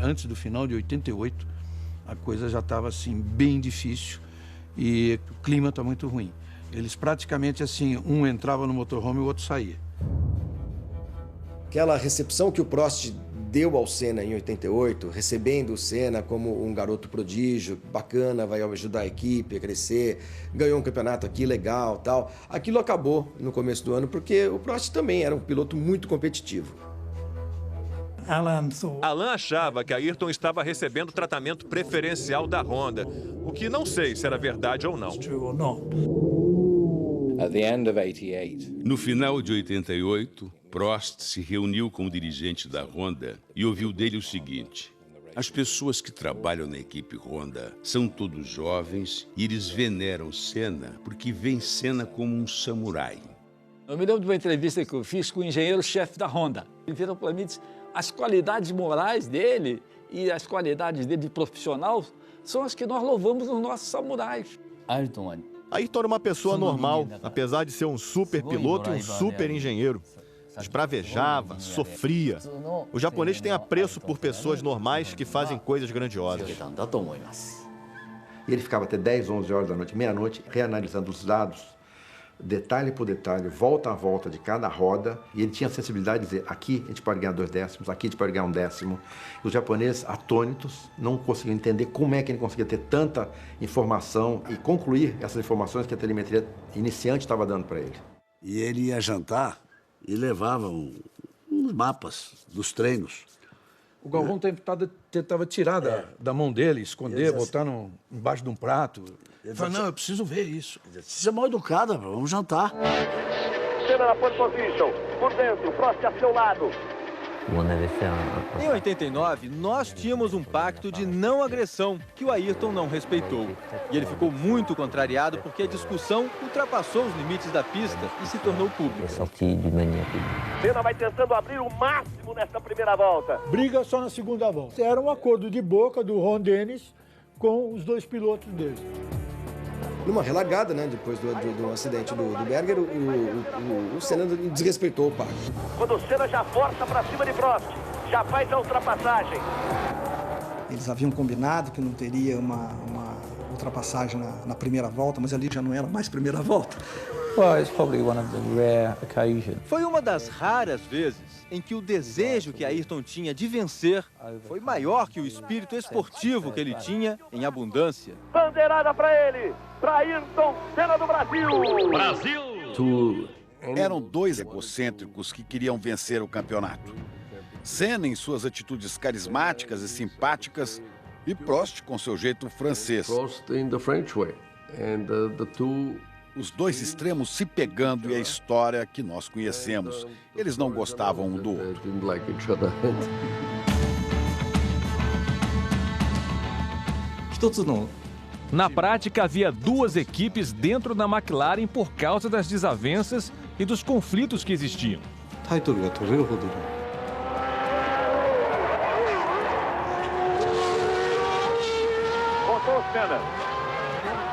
antes do final de 88, a coisa já estava assim bem difícil e o clima está muito ruim. Eles praticamente assim, um entrava no motorhome e o outro saía. Aquela recepção que o Prost deu ao Senna em 88, recebendo o Senna como um garoto prodígio, bacana, vai ajudar a equipe a crescer, ganhou um campeonato aqui legal, tal. Aquilo acabou no começo do ano porque o Prost também era um piloto muito competitivo. Alain achava que Ayrton estava recebendo tratamento preferencial da Honda, o que não sei se era verdade ou não. No final de 88, Prost se reuniu com o dirigente da Honda e ouviu dele o seguinte: as pessoas que trabalham na equipe Honda são todos jovens e eles veneram Senna porque veem Senna como um samurai. Eu me lembro de uma entrevista que eu fiz com o engenheiro-chefe da Honda. Ele virou para mim e disse: as qualidades morais dele e as qualidades dele de profissional são as que nós louvamos nos nossos samurais. Ayrton era uma pessoa normal, apesar de ser um super piloto e um super engenheiro. Esbravejava, sofria. O japonês tem apreço por pessoas normais que fazem coisas grandiosas. E ele ficava até 10, 11 horas da noite, meia-noite, reanalisando os dados, detalhe por detalhe, volta a volta de cada roda, e ele tinha a sensibilidade de dizer, aqui a gente pode ganhar 2 décimos, aqui a gente pode ganhar 1 décimo. E os japoneses, atônitos, não conseguiam entender como é que ele conseguia ter tanta informação e concluir essas informações que a telemetria iniciante estava dando para ele. E ele ia jantar e levava uns mapas dos treinos. O Galvão tentava tirar da mão dele, esconder, botar embaixo de um prato. Ele falou, não, eu preciso ver isso. Você é mal educada, vamos jantar. Senna na pole position, por dentro, Prost a seu lado. Em 89, nós tínhamos um pacto de não agressão que o Ayrton não respeitou. E ele ficou muito contrariado porque a discussão ultrapassou os limites da pista e se tornou pública. Senna vai tentando abrir o máximo nesta primeira volta. Briga só na segunda volta. Era um acordo de boca do Ron Dennis com os 2 pilotos dele. Numa relagada, né, depois do acidente do Berger, o Senna desrespeitou o pacto. Quando o Senna já força para cima de Prost, já faz a ultrapassagem. Eles haviam combinado que não teria uma ultrapassagem na primeira volta, mas ali já não era mais primeira volta. Foi uma das raras vezes em que o desejo que Ayrton tinha de vencer foi maior que o espírito esportivo que ele tinha em abundância. Bandeirada para ele, para Ayrton Senna do Brasil. Brasil! Eram 2 egocêntricos que queriam vencer o campeonato. Senna em suas atitudes carismáticas e simpáticas e Prost com seu jeito francês. Os 2 extremos se pegando e a história que nós conhecemos. Eles não gostavam um do outro. Na prática, havia 2 equipes dentro da McLaren por causa das desavenças e dos conflitos que existiam.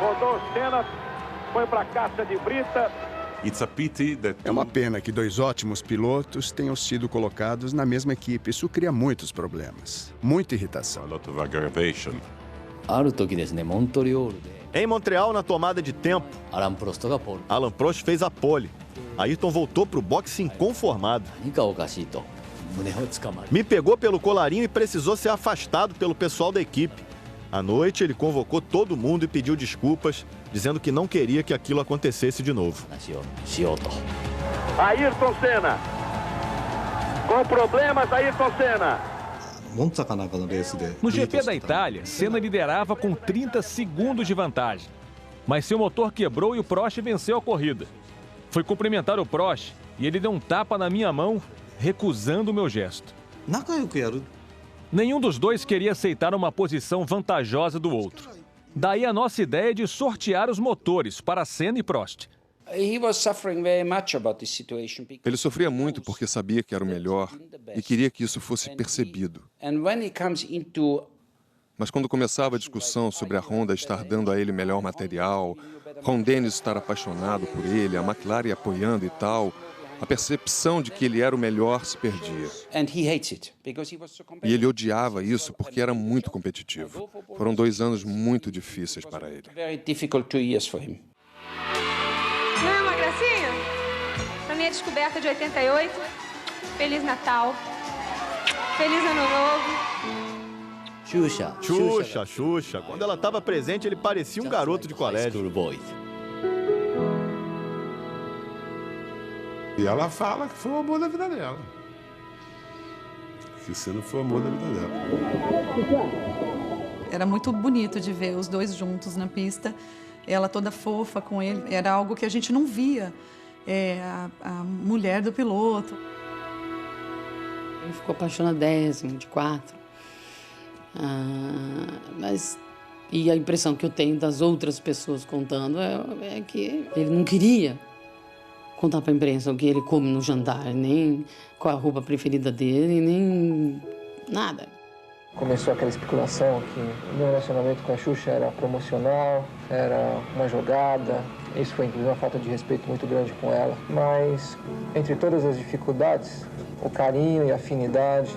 Rodou o Senna, foi para a caixa de brita. É uma pena que 2 ótimos pilotos tenham sido colocados na mesma equipe. Isso cria muitos problemas, muita irritação. Em Montreal, na tomada de tempo, Alain Prost fez a pole. Ayrton voltou para o boxe inconformado. Me pegou pelo colarinho e precisou ser afastado pelo pessoal da equipe. À noite, ele convocou todo mundo e pediu desculpas, dizendo que não queria que aquilo acontecesse de novo. Ayrton Senna. Com problemas, Ayrton Senna. No GP da Itália, Senna liderava com 30 segundos de vantagem. Mas seu motor quebrou e o Prost venceu a corrida. Fui cumprimentar o Prost e ele deu um tapa na minha mão, recusando o meu gesto. Nenhum dos 2 queria aceitar uma posição vantajosa do outro. Daí a nossa ideia de sortear os motores para Senna e Prost. Ele sofria muito porque sabia que era o melhor e queria que isso fosse percebido. Mas quando começava a discussão sobre a Honda estar dando a ele melhor material, Ron Dennis estar apaixonado por ele, a McLaren apoiando e tal, A percepção de que ele era o melhor se perdia. E ele odiava isso porque era muito competitivo. Foram 2 anos muito difíceis para ele. Não é uma gracinha? Pra minha descoberta de 88, Feliz Natal, Feliz Ano Novo. Xuxa. Quando ela estava presente, ele parecia um garoto de colégio. E ela fala que foi o amor da vida dela. Que você não foi o amor da vida dela. Era muito bonito de ver os dois juntos na pista. Ela toda fofa com ele. Era algo que a gente não via. A mulher do piloto. Ele ficou apaixonadíssimo de 4. E a impressão que eu tenho das outras pessoas contando é que ele não queria contar para a imprensa o que ele come no jantar, nem qual a roupa preferida dele, nem nada. Começou aquela especulação que o meu relacionamento com a Xuxa era promocional, era uma jogada. Isso foi, inclusive, uma falta de respeito muito grande com ela. Mas, entre todas as dificuldades, o carinho e a afinidade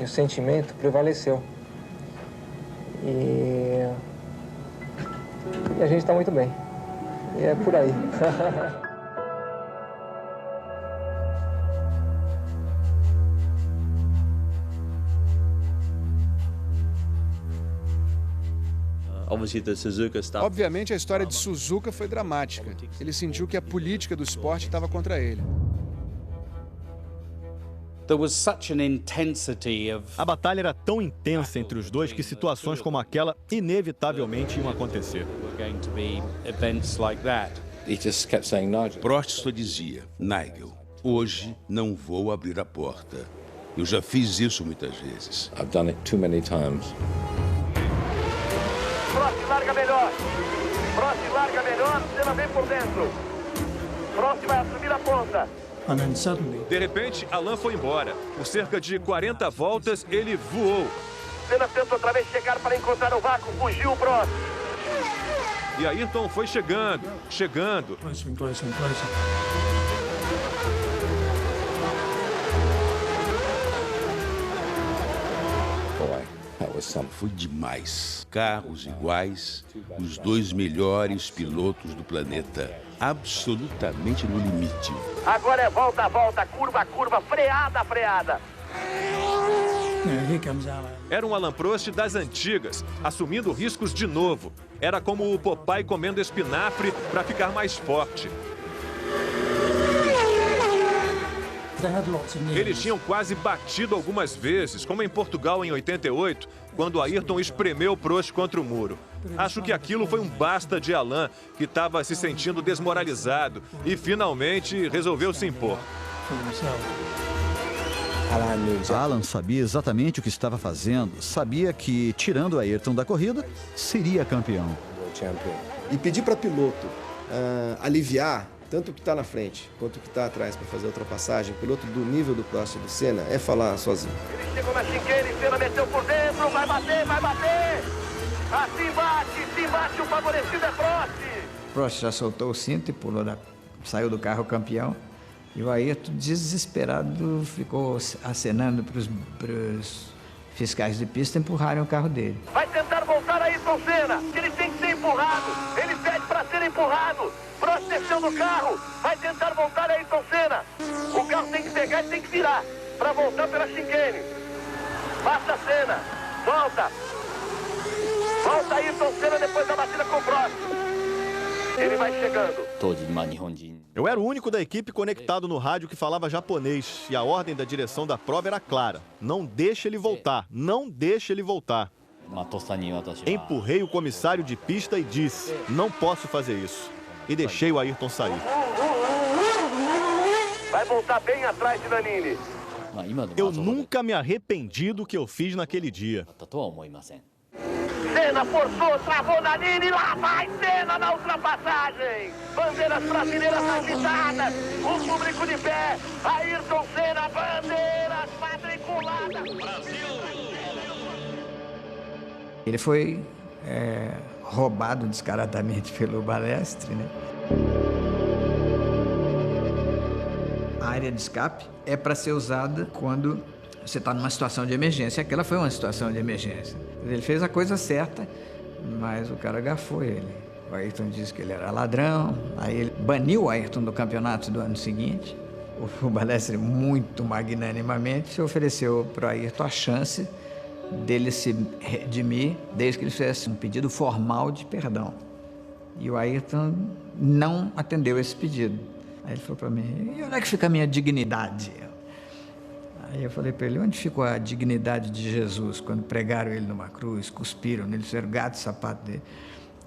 e o sentimento prevaleceu. E a gente está muito bem. E é por aí. Obviamente, a história de Suzuka foi dramática. Ele sentiu que a política do esporte estava contra ele. A batalha era tão intensa entre os dois que situações como aquela inevitavelmente iam acontecer. Prost só dizia: Nigel, hoje não vou abrir a porta. Eu já fiz isso muitas vezes. I've done it too many times. Prost larga melhor. Senna vem por dentro. Prost vai assumir a ponta. De repente, Alain foi embora. Por cerca de 40 voltas, ele voou. Senna tenta outra vez chegar para encontrar o vácuo. Fugiu o Prost. E Ayrton foi chegando. Foi demais. Carros iguais, os 2 melhores pilotos do planeta, absolutamente no limite. Agora é volta, curva, freada. Era um Alain Prost das antigas, assumindo riscos de novo. Era como o Popeye comendo espinafre para ficar mais forte. Eles tinham quase batido algumas vezes, como em Portugal em 88, quando Ayrton espremeu Prost contra o muro. Acho que aquilo foi um basta de Alain, que estava se sentindo desmoralizado e finalmente resolveu se impor. Alan sabia exatamente o que estava fazendo, sabia que, tirando Ayrton da corrida, seria campeão. E pedir para piloto aliviar tanto o que está na frente quanto o que está atrás para fazer a ultrapassagem, piloto do nível do Prost e do Senna, é falar sozinho. Ele chegou na chicane, Senna meteu por dentro, vai bater! Assim bate, o favorecido é Prost! Prost já soltou o cinto e saiu do carro campeão. E o Ayrton, desesperado, ficou acenando para os fiscais de pista empurrarem o carro dele. Vai tentar voltar Ayrton Senna, ele tem que ser empurrado, ele pede para ser empurrado. Prost desceu do carro, vai tentar voltar Ayrton Senna. O carro tem que pegar e tem que virar para voltar pela chicane. Passa Senna, volta Ayrton Senna depois da batida com o Prost. Ele vai chegando. Eu era o único da equipe conectado no rádio que falava japonês e a ordem da direção da prova era clara: não deixe ele voltar, não deixe ele voltar. Empurrei o comissário de pista e disse: não posso fazer isso. E deixei o Ayrton sair. Vai voltar bem atrás de Nannini. Eu nunca me arrependi do que eu fiz naquele dia. Senna forçou, travou Nannini, lá vai Senna na ultrapassagem. Bandeiras brasileiras agitadas, o público de pé. Ayrton Senna, bandeiras matriculadas. Ele foi roubado descaradamente pelo Balestre, né? área de escape é para ser usada quando você está numa situação de emergência. Aquela foi uma situação de emergência. Ele fez a coisa certa, mas o cara agafou ele. O Ayrton disse que ele era ladrão, aí ele baniu o Ayrton do campeonato do ano seguinte. O Balestre, muito magnanimamente, ofereceu para o Ayrton a chance dele se redimir desde que ele fizesse um pedido formal de perdão. E o Ayrton não atendeu esse pedido. Aí ele falou para mim, e onde é que fica a minha dignidade? Aí eu falei para ele, onde ficou a dignidade de Jesus quando pregaram ele numa cruz, cuspiram nele, fizeram gato e sapato dele?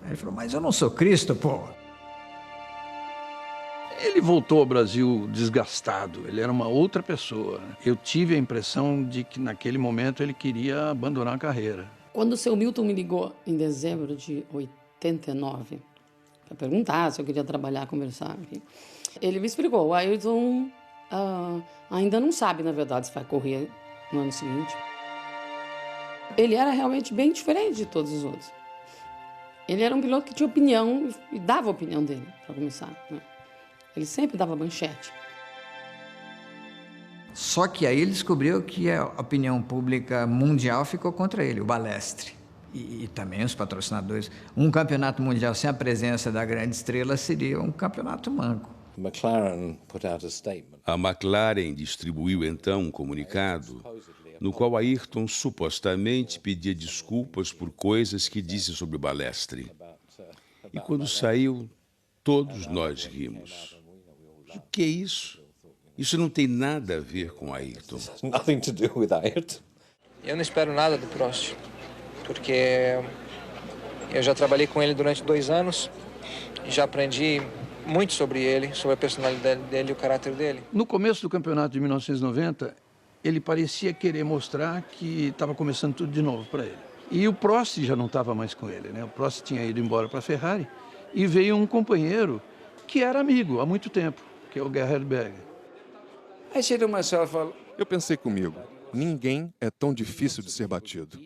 Aí ele falou, mas eu não sou Cristo, pô. Ele voltou ao Brasil desgastado, ele era uma outra pessoa. Eu tive a impressão de que naquele momento ele queria abandonar a carreira. Quando o seu Milton me ligou em dezembro de 89, para perguntar se eu queria trabalhar, conversar, enfim, ele me explicou, o Ayrton ainda não sabe, na verdade, se vai correr no ano seguinte. Ele era realmente bem diferente de todos os outros. Ele era um piloto que tinha opinião e dava a opinião dele, para começar, né? Ele sempre dava manchete. Só que aí ele descobriu que a opinião pública mundial ficou contra ele, o Balestre. E também os patrocinadores. Um campeonato mundial sem a presença da grande estrela seria um campeonato manco. A McLaren distribuiu então um comunicado no qual Ayrton supostamente pedia desculpas por coisas que disse sobre o Balestre. E quando saiu, todos nós rimos. O que é isso? Isso não tem nada a ver com Ayrton. Eu não espero nada do Prost, porque eu já trabalhei com ele durante 2 anos e já aprendi muito sobre ele, sobre a personalidade dele e o caráter dele. No começo do campeonato de 1990, ele parecia querer mostrar que estava começando tudo de novo para ele. E o Prost já não estava mais com ele, né? O Prost tinha ido embora para a Ferrari e veio um companheiro que era amigo há muito tempo, que é o Gerhard Berger. Eu pensei comigo, ninguém é tão difícil de ser batido.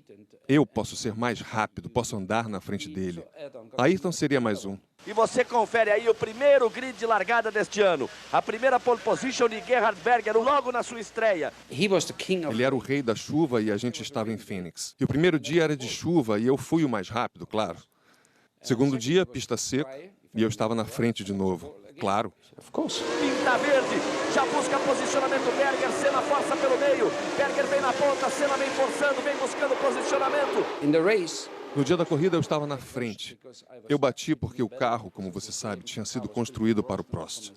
Eu posso ser mais rápido, posso andar na frente dele. Ayrton seria mais um. E você confere aí o primeiro grid de largada deste ano. A primeira pole position de Gerhard Berger logo na sua estreia. Ele era o rei da chuva e a gente estava em Phoenix. E o primeiro dia era de chuva e eu fui o mais rápido, claro. Segundo dia, pista seca, e eu estava na frente de novo, claro. Pinta verde, já busca posicionamento Berger, Senna força pelo meio. Berger vem na ponta, Senna vem forçando, vem buscando posicionamento. No dia da corrida eu estava na frente. Eu bati porque o carro, como você sabe, tinha sido construído para o Prost.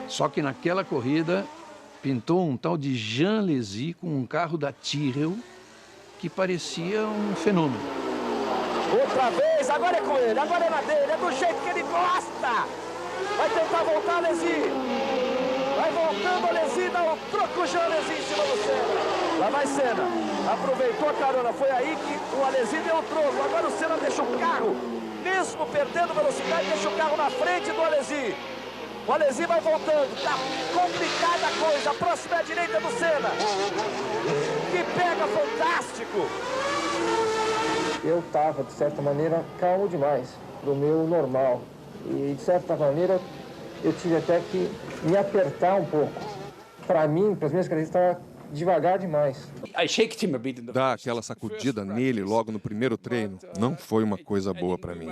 Só que naquela corrida pintou um tal de Jean Alesi com um carro da Tyrrell que parecia um fenômeno. Outra vez, agora é com ele, agora é na dele, é do jeito que ele gosta. Vai tentar voltar Alesi. Vai voltando Alesi, dá um troco Jean Alesi em cima do Senna. Lá vai Senna. Aproveitou a carona, foi aí que o Alesi deu o troco. Agora o Senna deixa o carro, mesmo perdendo velocidade, deixa o carro na frente do Alesi. O Alesi vai voltando, tá complicada a coisa, a próxima é a direita do Senna. Que pega fantástico. Eu estava, de certa maneira, calmo demais, do meu normal. E, de certa maneira, eu tive até que me apertar um pouco. Para mim, para as minhas características, estava devagar demais. Dar aquela sacudida nele logo no primeiro treino não foi uma coisa boa para mim.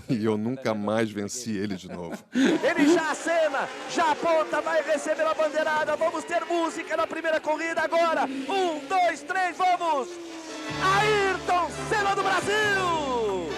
E eu nunca mais venci ele de novo. Ele já acena, já aponta, vai receber a bandeirada. Vamos ter música na primeira corrida agora. 1, 2, 3, vamos! Ayrton Senna do Brasil!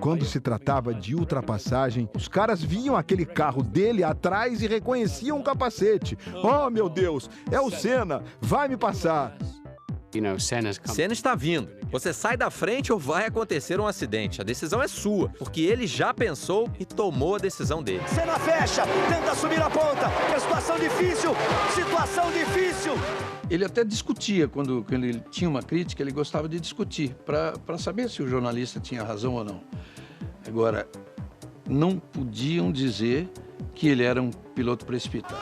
Quando se tratava de ultrapassagem, os caras viam aquele carro dele atrás e reconheciam o capacete. Oh, meu Deus, é o Senna, vai me passar. Senna está vindo. Você sai da frente ou vai acontecer um acidente. A decisão é sua, porque ele já pensou e tomou a decisão dele. Senna fecha, tenta subir a ponta. Que situação difícil, situação difícil. Ele até discutia, quando ele tinha uma crítica, ele gostava de discutir, para saber se o jornalista tinha razão ou não. Agora, não podiam dizer que ele era um piloto precipitado.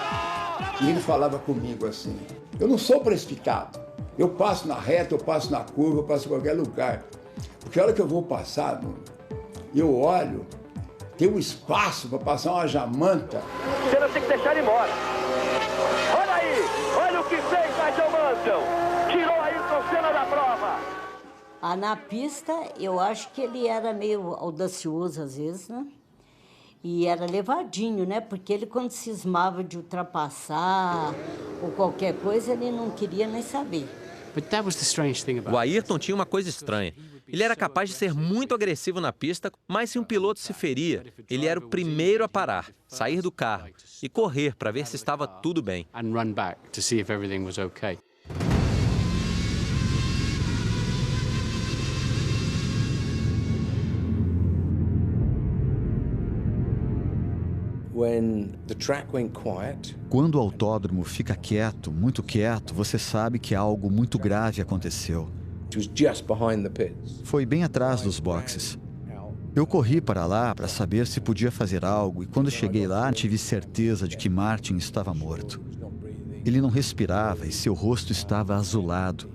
E ele falava comigo assim, eu não sou precipitado, Eu passo na reta, eu passo na curva, eu passo em qualquer lugar. Porque a hora que eu vou passar, eu olho, tem um espaço para passar uma jamanta. Senna tem que deixar ele embora. Olha aí, olha o que fez Nigel Mansell. Tirou Ayrton Senna da prova. Na pista, eu acho que ele era meio audacioso às vezes, né? E era levadinho, né? Porque ele, quando cismava de ultrapassar ou qualquer coisa, ele não queria nem saber. O Ayrton tinha uma coisa estranha. Ele era capaz de ser muito agressivo na pista, mas se um piloto se feria, ele era o primeiro a parar, sair do carro e correr para ver se estava tudo bem. Quando o autódromo fica quieto, muito quieto, você sabe que algo muito grave aconteceu. Foi bem atrás dos boxes. Eu corri para lá para saber se podia fazer algo e quando cheguei lá tive certeza de que Martin estava morto. Ele não respirava e seu rosto estava azulado.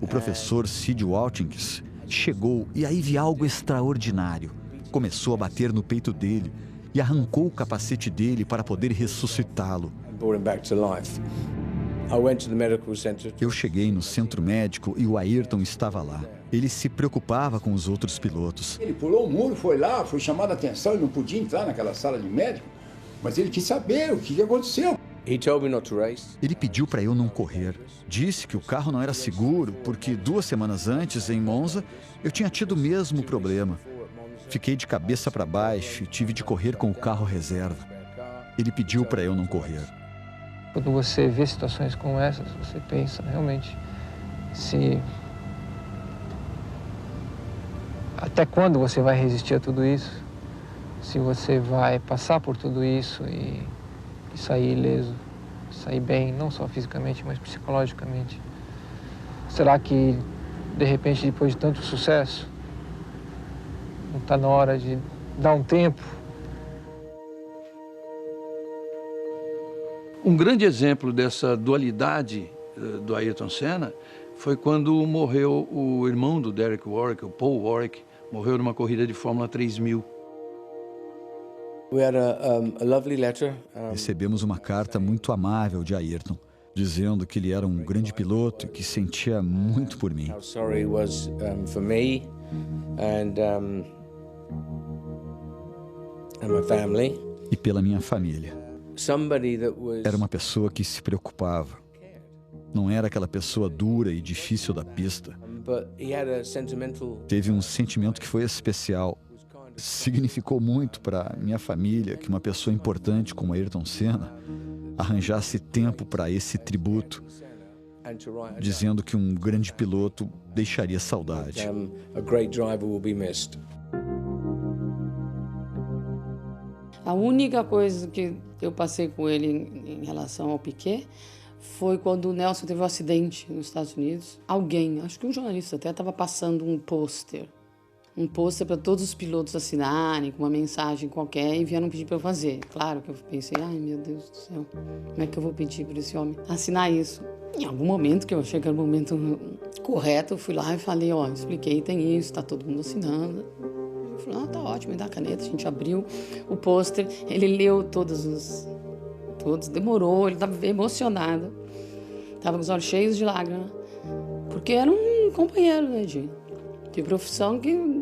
O professor Sid Watkins chegou e aí vi algo extraordinário. Começou a bater no peito dele e arrancou o capacete dele para poder ressuscitá-lo. Eu cheguei no centro médico e o Ayrton estava lá. Ele se preocupava com os outros pilotos. Ele pulou o muro, foi lá, foi chamado a atenção, ele não podia entrar naquela sala de médico, mas ele quis saber o que aconteceu. Ele pediu para eu não correr. Disse que o carro não era seguro porque 2 semanas antes, em Monza, eu tinha tido o mesmo problema. Fiquei de cabeça para baixo e tive de correr com o carro reserva. Ele pediu para eu não correr. Quando você vê situações como essas, você pensa realmente se... Até quando você vai resistir a tudo isso? Se você vai passar por tudo isso e sair ileso, sair bem, não só fisicamente, mas psicologicamente. Será que, de repente, depois de tanto sucesso, não está na hora de dar um tempo? Um grande exemplo dessa dualidade do Ayrton Senna foi quando morreu o irmão do Derek Warwick, o Paul Warwick, morreu numa corrida de Fórmula 3000. Recebemos uma carta muito amável de Ayrton, dizendo que ele era um grande piloto e que sentia muito por mim. E pela minha família. Era uma pessoa que se preocupava. Não era aquela pessoa dura e difícil da pista. Teve um sentimento que foi especial. Significou muito para minha família que uma pessoa importante como Ayrton Senna arranjasse tempo para esse tributo, dizendo que um grande piloto deixaria saudade. A única coisa que eu passei com ele em relação ao Piquet foi quando o Nelson teve um acidente nos Estados Unidos. Alguém, acho que um jornalista até, estava passando um pôster para todos os pilotos assinarem, com uma mensagem qualquer, e vieram pedir para eu fazer. Claro que eu pensei, ai meu Deus do céu, como é que eu vou pedir para esse homem assinar isso? Em algum momento, que eu achei que era o momento correto, eu fui lá e falei, ó, expliquei, tem isso, tá todo mundo assinando. Eu falei, tá ótimo, me dá a caneta. A gente abriu o pôster, ele leu todos, demorou, ele estava emocionado, estava com os olhos cheios de lágrimas, porque era um companheiro, né, de profissão que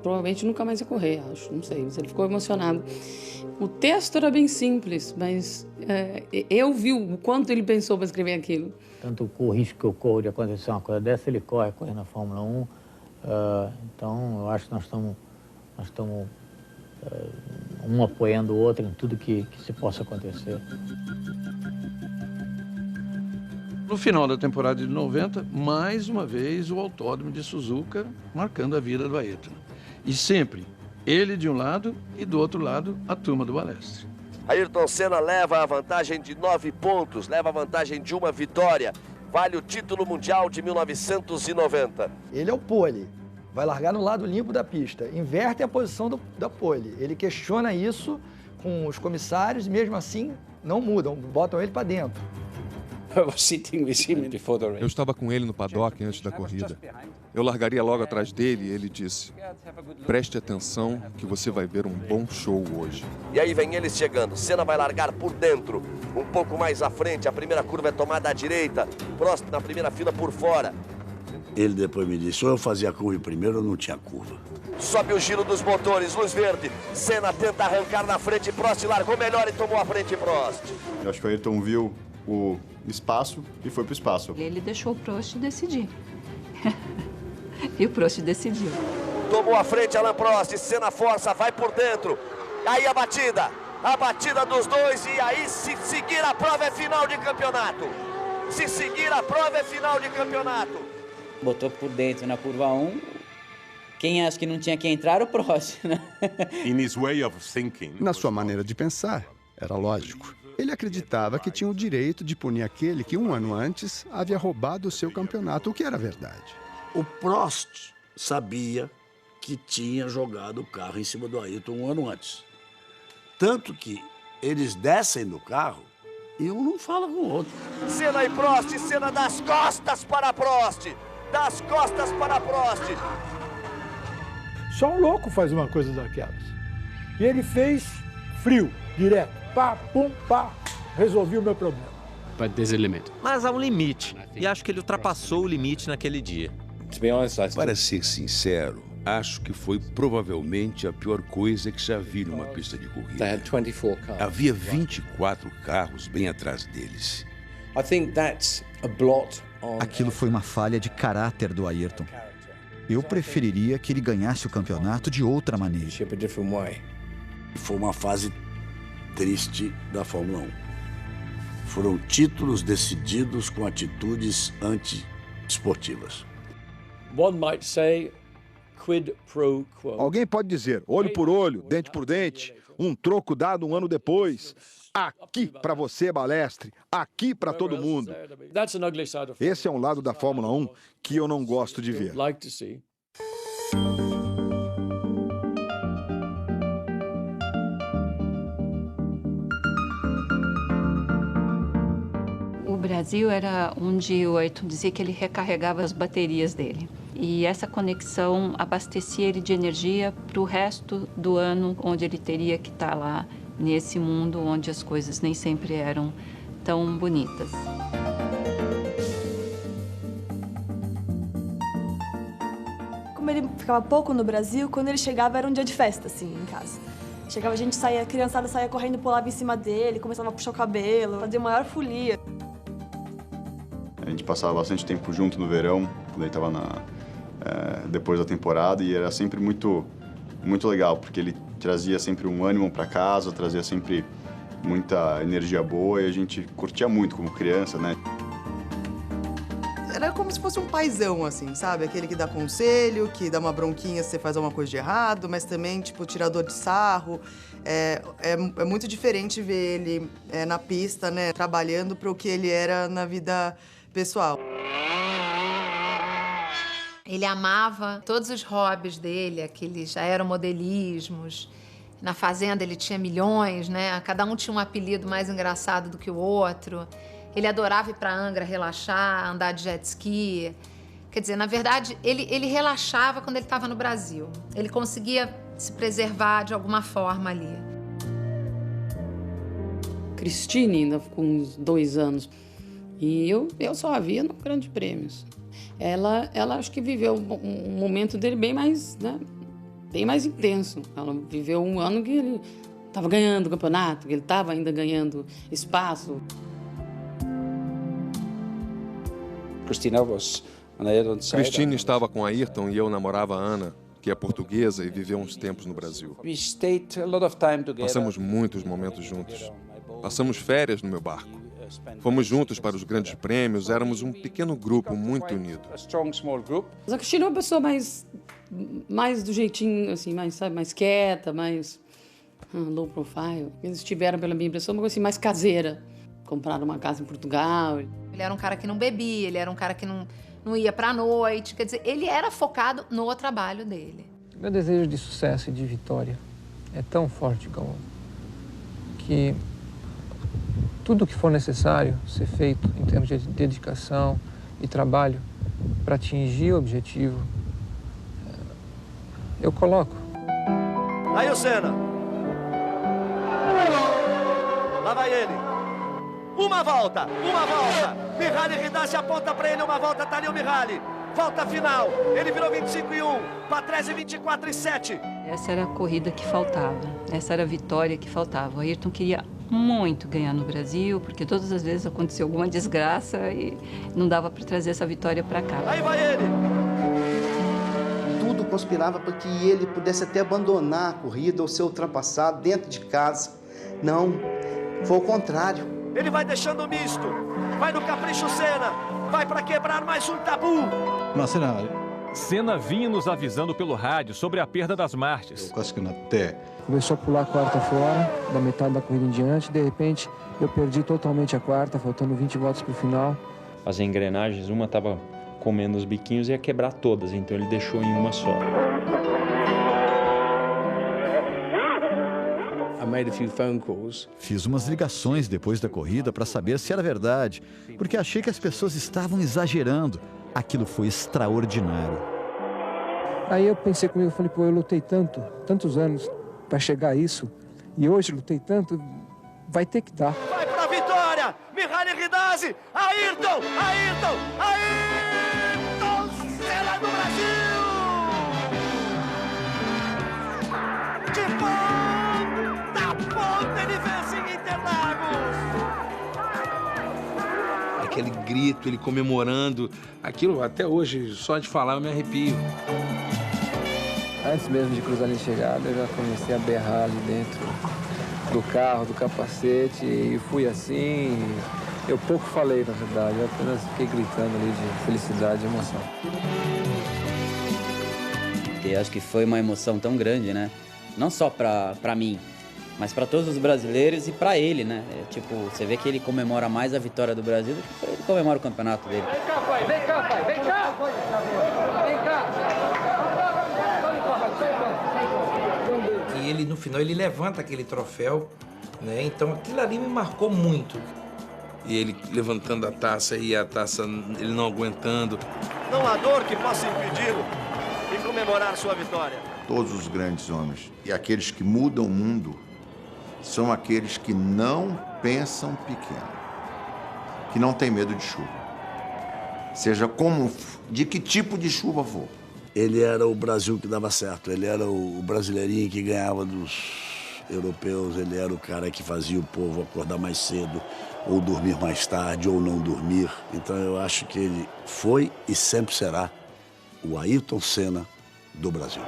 provavelmente nunca mais ia correr, acho, não sei, mas ele ficou emocionado. O texto era bem simples, mas eu vi o quanto ele pensou para escrever aquilo. Tanto o risco que eu corro de acontecer uma coisa dessa, ele corre na Fórmula 1, então eu acho que nós estamos um apoiando o outro em tudo que se possa acontecer. No final da temporada de 90, mais uma vez o autódromo de Suzuka marcando a vida do Ayrton. E sempre ele de um lado e do outro lado a turma do Balestre. Ayrton Senna leva a vantagem de 9 pontos, leva a vantagem de uma vitória. Vale o título mundial de 1990. Ele é o pole, vai largar no lado limpo da pista, inverte a posição da pole. Ele questiona isso com os comissários e mesmo assim não mudam, botam ele para dentro. Eu estava com ele no paddock antes da corrida. Eu largaria logo atrás dele e ele disse: preste atenção que você vai ver um bom show hoje. E aí vem eles chegando. Senna vai largar por dentro, um pouco mais à frente. A primeira curva é tomada à direita. Prost na primeira fila por fora. Ele depois me disse, ou eu fazia a curva primeiro ou não tinha curva. Sobe o giro dos motores, luz verde. Senna tenta arrancar na frente. Prost largou melhor e tomou a frente Prost. Eu acho que o Ayrton viu o espaço e foi pro espaço. Ele deixou o Prost decidir. E o Prost decidiu. Tomou a frente Alain Prost, Senna força, vai por dentro. Aí a batida dos dois e aí se seguir a prova é final de campeonato. Se seguir a prova é final de campeonato. Botou por dentro na curva 1. Quem acha que não tinha que entrar era o Prost, né? Na sua maneira de pensar, era lógico. Ele acreditava que tinha o direito de punir aquele que um ano antes havia roubado o seu campeonato, o que era verdade. O Prost sabia que tinha jogado o carro em cima do Ayrton um ano antes. Tanto que eles descem do carro e um não fala com o outro. Senna e Prost, Senna das costas para Prost. Das costas para Prost. Só um louco faz uma coisa daquelas. E ele fez frio, direto. Pá, pum, pá. Resolvi o meu problema. Mas há um limite. E acho que ele ultrapassou o limite naquele dia. Para ser sincero, acho que foi provavelmente a pior coisa que já vi numa pista de corrida. Havia 24 carros bem atrás deles. Aquilo foi uma falha de caráter do Ayrton. Eu preferiria que ele ganhasse o campeonato de outra maneira. Foi uma fase triste da Fórmula 1. Foram títulos decididos com atitudes anti-esportivas. Alguém pode dizer, olho por olho, dente por dente, um troco dado um ano depois. Aqui para você, Balestre, aqui para todo mundo. Esse é um lado da Fórmula 1 que eu não gosto de ver. O Brasil era onde o Ayrton dizia que ele recarregava as baterias dele. E essa conexão abastecia ele de energia para o resto do ano, onde ele teria que estar lá, nesse mundo onde as coisas nem sempre eram tão bonitas. Como ele ficava pouco no Brasil, quando ele chegava era um dia de festa, assim, em casa. Chegava, a criançada saía correndo, pulava em cima dele, começava a puxar o cabelo, fazia maior folia. A gente passava bastante tempo junto no verão, quando ele estava depois da temporada, e era sempre muito legal, porque ele trazia sempre um ânimo para casa, trazia sempre muita energia boa e a gente curtia muito como criança, né? Era como se fosse um paizão, assim, sabe? Aquele que dá conselho, que dá uma bronquinha se você faz alguma coisa de errado, mas também, tipo, tirador de sarro. É muito diferente ver ele na pista, né? Trabalhando para o que ele era na vida pessoal. Ele amava todos os hobbies dele, aqueles aeromodelismos. Na fazenda ele tinha milhões, né? Cada um tinha um apelido mais engraçado do que o outro. Ele adorava ir para Angra relaxar, andar de jet ski. Quer dizer, na verdade, ele relaxava quando ele estava no Brasil. Ele conseguia se preservar de alguma forma ali. Christine ainda ficou uns 2 anos. E eu só a via no Grande Prêmios. Ela acho que viveu um momento dele bem mais, né, bem mais intenso. Ela viveu um ano que ele estava ganhando o campeonato, que ele estava ainda ganhando espaço. Christine estava com Ayrton e eu namorava a Ana, que é portuguesa e viveu uns tempos no Brasil. Passamos muitos momentos juntos. Passamos férias no meu barco. Fomos juntos para os grandes prêmios, éramos um pequeno grupo muito unido. Mas a Cristina é uma pessoa mais do jeitinho, assim, mais quieta, mais low profile. Eles tiveram, pela minha impressão, uma coisa assim, mais caseira. Compraram uma casa em Portugal. Ele era um cara que não bebia, ele era um cara que não ia pra noite. Quer dizer, ele era focado no trabalho dele. Meu desejo de sucesso e de vitória é tão forte, Galvão, que tudo o que for necessário ser feito em termos de dedicação e trabalho para atingir o objetivo, eu coloco. Aí o Senna. Lá vai ele. Uma volta. Mihaly Ridassi aponta para ele uma volta, tá ali o Mihaly. Volta final. Ele virou 25-1. Patrese 24-7. Essa era a corrida que faltava. Essa era a vitória que faltava. O Ayrton queria muito ganhar no Brasil, porque todas as vezes aconteceu alguma desgraça e não dava para trazer essa vitória para cá. Aí vai ele. Tudo conspirava para que ele pudesse até abandonar a corrida ou ser ultrapassado dentro de casa. Não, foi o contrário. Ele vai deixando o misto. Vai no capricho Senna. Vai para quebrar mais um tabu. Senna vinha nos avisando pelo rádio sobre a perda das marchas. Começou a pular a quarta fora, da metade da corrida em diante. De repente, eu perdi totalmente a quarta, faltando 20 voltas para o final. As engrenagens, uma estava comendo os biquinhos e ia quebrar todas, então ele deixou em uma só. Fiz umas ligações depois da corrida para saber se era verdade, porque achei que as pessoas estavam exagerando. Aquilo foi extraordinário. Aí eu pensei comigo, falei, pô, eu lutei tantos anos para chegar a isso, e hoje lutei tanto, vai ter que dar. Vai pra vitória! Mihaly Ridassi! Ayrton! Senna do Brasil! De ponta ele vence em Interlagos! Aquele grito, ele comemorando, aquilo até hoje, só de falar eu me arrepio. Antes mesmo de cruzar a linha de chegada, eu já comecei a berrar ali dentro do carro, do capacete, e fui assim. Eu pouco falei, na verdade, eu apenas fiquei gritando ali de felicidade e emoção. E acho que foi uma emoção tão grande, né? Não só pra mim, mas para todos os brasileiros e para ele, né? Tipo, você vê que ele comemora mais a vitória do Brasil do que ele comemora o campeonato dele. Vem cá, pai, vem cá, pai, vem cá! Vem cá! E ele, no final, ele levanta aquele troféu, né? Então aquilo ali me marcou muito. E ele levantando a taça e a taça, ele não aguentando. Não há dor que possa impedi-lo de comemorar sua vitória. Todos os grandes homens e aqueles que mudam o mundo são aqueles que não pensam pequeno, que não têm medo de chuva. Seja de que tipo de chuva for. Ele era o Brasil que dava certo, ele era o brasileirinho que ganhava dos europeus, ele era o cara que fazia o povo acordar mais cedo, ou dormir mais tarde, ou não dormir. Então eu acho que ele foi e sempre será o Ayrton Senna do Brasil.